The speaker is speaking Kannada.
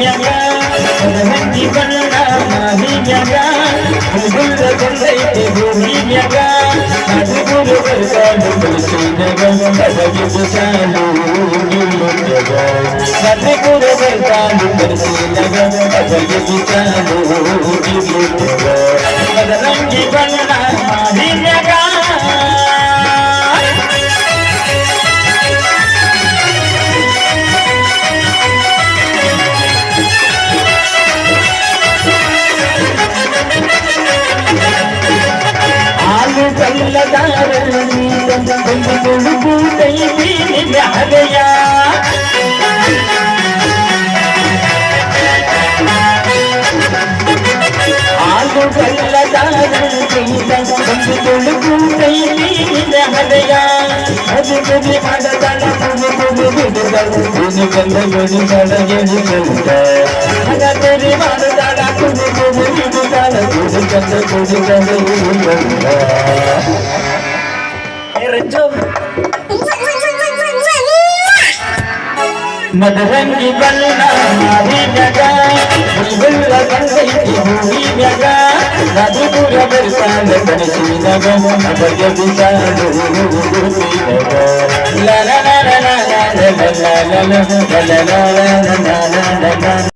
ಮಾಹಿಯಗ ಮದರಂಗಿ ಬಣ್ಣ ಮಾಹಿಯಗ ಹುಡುಗ ಬಂದೈತೆ ಭೂಮಿಯಗ ನಡುಗುರು ಬರ್ತಾಡು ಕಲಿಸಿನಗ ಕದಗಿದು ಸಾಲು ನಿಲ್ಲುತ್ತಗ ನಡುಗುರು ಬರ್ತಾಡು ಕಲಿಸಿನಗ ಕದಗಿದು ಸಾಲು ನಿಲ್ಲುತ್ತಗ ಮದರಂಗಿ ಬಣ್ಣ ಮಾಹಿಯಗ ಮದರಂಗಿ ಬಣ್ಣ ಮಾಹಿಯಗ ಹುಡುಗ ಬಂದೈತಿ ಭೂಮಿಯಗ ನಡುಗುರ ಬರ್ತಾಳ ಕನಸಿನಗ ಕದಗಿದು ಸಾಲು ನಿಲ್ಲುತ್ತಗ ಲ ಲ ಲ ಲ ಲ ಲ ಲ ಲ ಲ ಲ ಲ ಲ ಲ ಲ ಲ ಲ ಲ